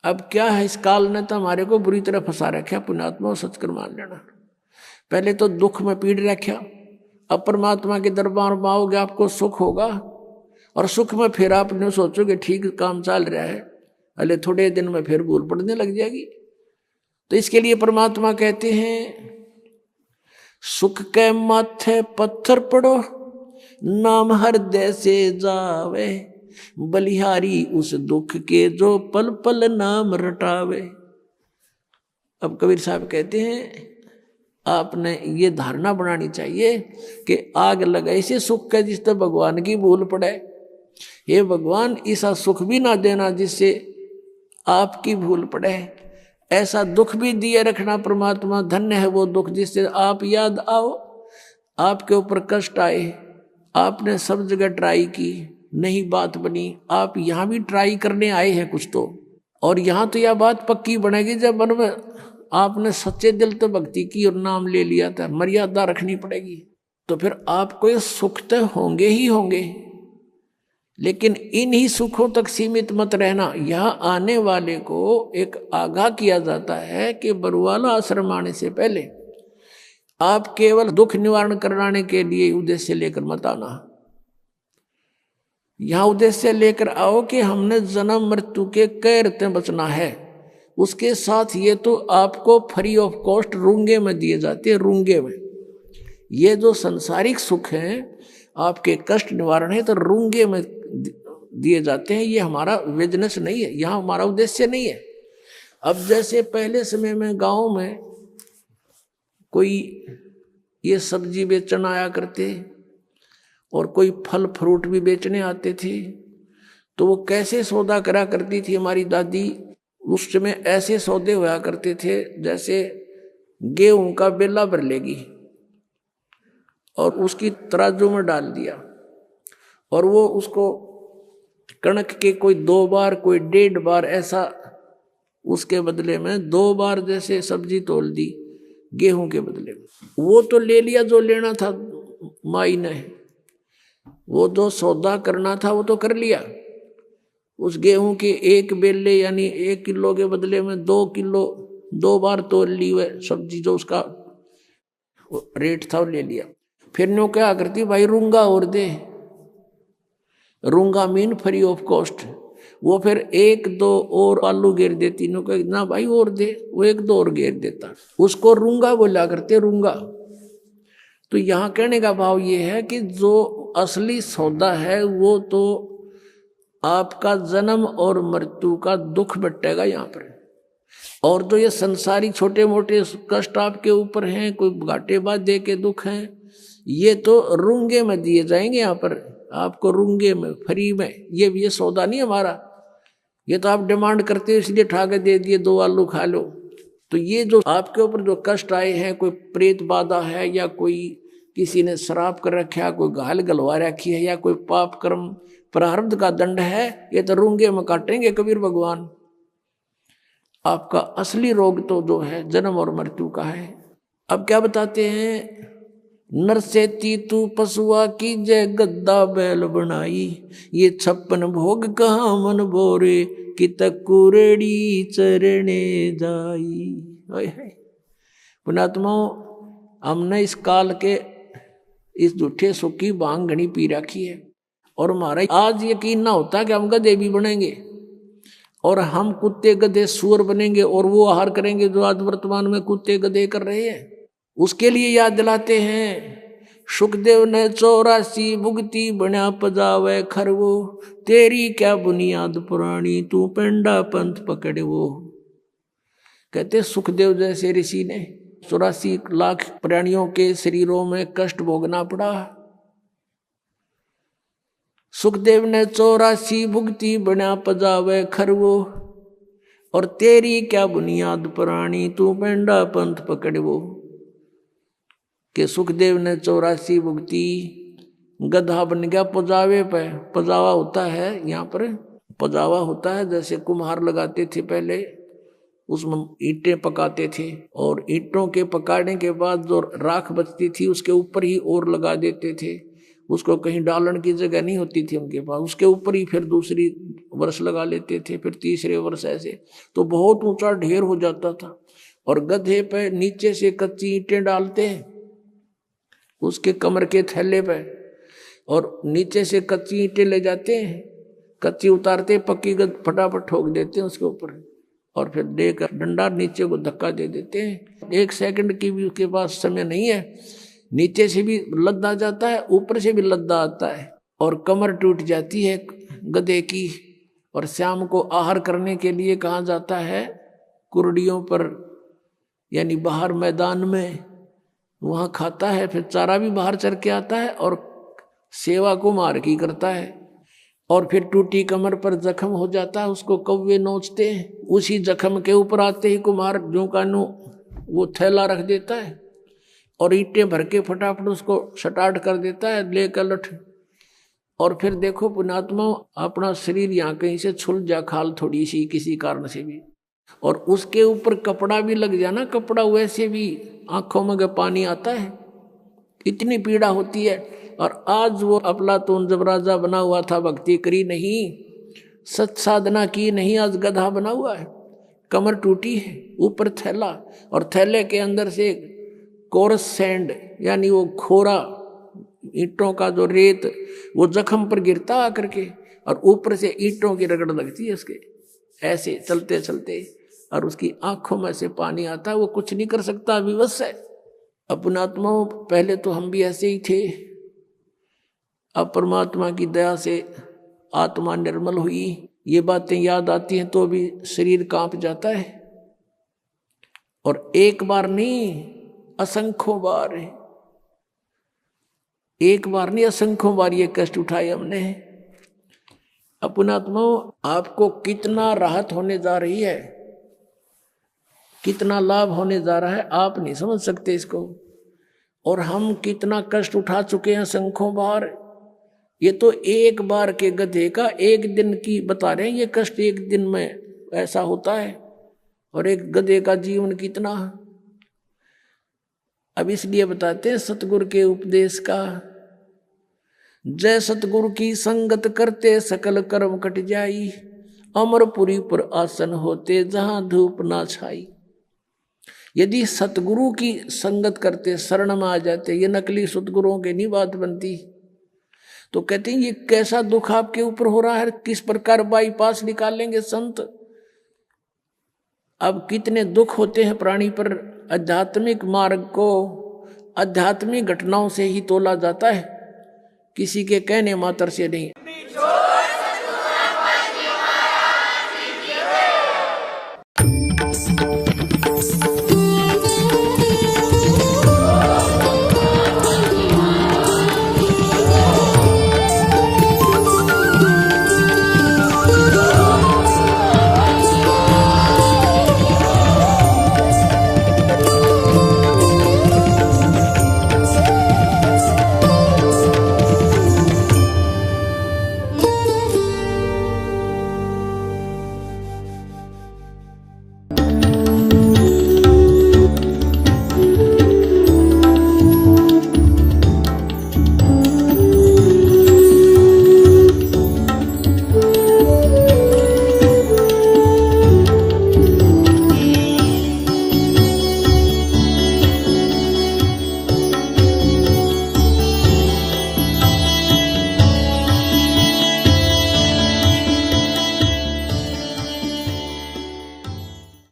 अब क्या है, इस काल ने तो हमारे को बुरी तरह फंसा रखा पुण्यात्मा, सच कर मान लेना। पहले तो दुख में पीड़ रखा, अब परमात्मा के दरबार में आओगे आपको सुख होगा, और सुख में फिर आपने सोचोगे ठीक काम चल रहा है, अरे थोड़े दिन में फिर भूल पड़ने लग जाएगी। तो इसके लिए परमात्मा कहते हैं सुख के माथे पत्थर पड़ो, नाम हृदय से जावे, बलिहारी उस दुख के जो पल पल नाम रटावे। अब कबीर साहब कहते हैं आपने ये धारणा बनानी चाहिए कि आग लगाए से सुख का जिससे भगवान की भूल पड़े। हे भगवान ऐसा सुख भी ना देना जिससे आपकी भूल पड़े, ऐसा दुख भी दिए रखना परमात्मा, धन्य है वो दुख जिससे आप याद आओ, आपके ऊपर कष्ट आए, आपने सब जगह ट्राई की नहीं बात बनी, आप यहाँ भी ट्राई करने आए हैं कुछ तो, और यहाँ तो यह बात पक्की बनेगी जब मन में आपने सच्चे दिल तो भक्ति की और नाम ले लिया था, मर्यादा रखनी पड़ेगी, तो फिर आपको ये सुख तो होंगे ही होंगे, लेकिन इन्हीं सुखों तक सीमित मत रहना। यहाँ आने वाले को एक आगाह किया जाता है कि बरुवाला आश्रम आने से पहले आप केवल दुख निवारण कराने के लिए उद्देश्य लेकर मत आना। यहाँ उद्देश्य लेकर आओ कि हमने जन्म मृत्यु के कैर से बचना है, उसके साथ ये तो आपको फ्री ऑफ कॉस्ट रूंगे में दिए जाते हैं। रूंगे में ये जो संसारिक सुख हैं आपके कष्ट निवारण है तो रूंगे में दिए जाते हैं, ये हमारा बिजनेस नहीं है, यहाँ हमारा उद्देश्य नहीं है। अब जैसे पहले समय में गांव में कोई ये सब्जी बेचने आया करते और कोई फल फ्रूट भी बेचने आते थे, तो वो कैसे सौदा करा करती थी हमारी दादी, उस समय ऐसे सौदे हुआ करते थे जैसे गेहूं का बेला भर लेगी और उसकी तराजू में डाल दिया, और वो उसको कणक के कोई 2 बार कोई 1.5 बार ऐसा उसके बदले में 2 बार जैसे सब्जी तोल दी गेहूं के बदले में। वो तो ले लिया जो लेना था माई ने, वो जो सौदा करना था वो तो कर लिया। उस गेहूं के 1 बेले यानी 1 किलो के बदले में 2 किलो 2 बार तोल ली वह सब्जी, जो उसका रेट था वो ले लिया। फिर नो क्या करती, भाई रूंगा और दे, रूंगा मीन फ्री ऑफ कॉस्ट। वो फिर 1-2 और आलू घेर देती, नो कह ना भाई और दे, वो 1-2 और घेर देता, उसको रूंगा बोला करते, रूंगा। तो यहाँ कहने का भाव ये है कि जो असली सौदा है वो तो आपका जन्म और मृत्यु का दुख बटेगा यहाँ पर, और जो ये संसारी छोटे मोटे कष्ट आपके ऊपर हैं, कोई घाटे बाधे के दुख हैं, ये तो रूंगे में दिए जाएंगे यहाँ पर आपको, रूंगे में फ्री में। ये सौदा नहीं हमारा, ये तो आप डिमांड करते हो इसलिए ठा के दे दिए 2 आलू खा लो। तो ये जो आपके ऊपर जो कष्ट आए हैं, कोई प्रेत बाधा है या कोई किसी ने शराब कर रखा, कोई घाल गलवा रखी है या कोई पाप कर्म प्रारब्ध का दंड है, ये तो रूंगे में काटेंगे कबीर भगवान। आपका असली रोग तो जो है जन्म और मृत्यु का है। अब क्या बताते हैं, नर से तू पशुआ की जय गद्दा बैल बनाई, ये 56 भोग कहाँ मन बोरे कि तकुरेड़ी चरणे जाई। पुणात्माओं, हमने इस काल के इस झूठे सुख की भांग घनी पी रखी है, और हमारा आज यकीन ना होता कि हम गधे भी बनेंगे और हम कुत्ते गधे सुअर बनेंगे और वो आहार करेंगे जो आज वर्तमान में कुत्ते गधे कर रहे हैं। उसके लिए याद दिलाते हैं सुखदेव ने 84 भुगती बना पजावे खरवो, तेरी क्या बुनियाद पुरानी तू पेंडा पंथ पकड़ वो। कहते सुखदेव जैसे ऋषि ने 84 लाख प्राणियों के शरीरों में कष्ट भोगना पड़ा। सुखदेव ने 84 भुगती बना पजावे खरवो, और तेरी क्या बुनियाद पुरानी तू पेंडा पंथ पकड़ वो। कि सुखदेव ने 84 भुगती, गधा बन गया पजावे पे। पजावा होता है यहाँ पर, पजावा होता है जैसे कुम्हार लगाते थे पहले, उसमें ईंटें पकाते थे और ईंटों के पकाने के बाद जो राख बचती थी उसके ऊपर ही और लगा देते थे, उसको कहीं डालन की जगह नहीं होती थी उनके पास, उसके ऊपर ही फिर दूसरी वर्ष लगा लेते थे, फिर तीसरे वर्ष ऐसे, तो बहुत ऊंचा ढेर हो जाता था। और गधे पे नीचे से कच्ची ईंटें डालते हैं उसके कमर के थैले पे, और नीचे से कच्ची ईंटें ले जाते हैं, कच्ची उतारते, पक्की फटाफट ठोक देते हैं उसके ऊपर, और फिर देकर डंडा नीचे को धक्का दे देते हैं। 1 सेकंड की भी उसके पास समय नहीं है, नीचे से भी लद्दा जाता है, ऊपर से भी लद्दा आता है, और कमर टूट जाती है गधे की। और शाम को आहार करने के लिए कहाँ जाता है? कुर्डियों पर, यानी बाहर मैदान में, वहाँ खाता है, फिर चारा भी बाहर चर के आता है, और सेवा को मार की करता है। और फिर टूटी कमर पर जख्म हो जाता है, उसको कौवे नोचते हैं, उसी जख्म के ऊपर आते ही कुम्हार जो कानू वो थैला रख देता है, और ईंटें भर के फटाफट उसको सटाट कर देता है, लेकर लठ। और फिर देखो पुण्यात्मा, अपना शरीर यहाँ कहीं से छुल जा, खाल थोड़ी सी किसी कारण से भी, और उसके ऊपर कपड़ा भी लग जाना, कपड़ा वैसे भी आंखों में पानी आता है, इतनी पीड़ा होती है। और आज वो अफलातून जब राजा बना हुआ था, भक्ति करी नहीं, सत साधना की नहीं, आज गधा बना हुआ है, कमर टूटी है, ऊपर थैला, और थैले के अंदर से कोरस सैंड, यानी वो खोरा ईंटों का जो रेत, वो जख्म पर गिरता आकर के, और ऊपर से ईंटों की रगड़ लगती है उसके, ऐसे चलते चलते, और उसकी आंखों में से पानी आता है, वो कुछ नहीं कर सकता, विवश है। अपनात्मा, पहले तो हम भी ऐसे ही थे, अब परमात्मा की दया से आत्मा निर्मल हुई, ये बातें याद आती हैं तो भी शरीर कांप जाता है। और एक बार नहीं, असंख्यों बार, एक बार नहीं असंख्यों बार ये कष्ट उठाए हमने। अपनात्मा, आपको कितना राहत होने जा रही है, कितना लाभ होने जा रहा है, आप नहीं समझ सकते इसको। और हम कितना कष्ट उठा चुके हैं असंख्यों बार। ये तो एक बार के गधे का एक दिन की बता रहे हैं, ये कष्ट एक दिन में ऐसा होता है, और एक गधे का जीवन कितना। अब इसलिए बताते हैं सतगुरु के उपदेश का, जय सतगुरु की संगत करते सकल कर्म कट जाई, अमरपुरी पर आसन होते जहां धूप ना छाई। यदि सतगुरु की संगत करते, शरण में आ जाते, ये नकली सतगुरुओं की नहीं बात बनती, तो कहते हैं ये कैसा दुख आपके ऊपर हो रहा है, किस प्रकार बाईपास निकालेंगे संत। अब कितने दुख होते हैं प्राणी पर, आध्यात्मिक मार्ग को आध्यात्मिक घटनाओं से ही तोला जाता है, किसी के कहने मात्र से नहीं।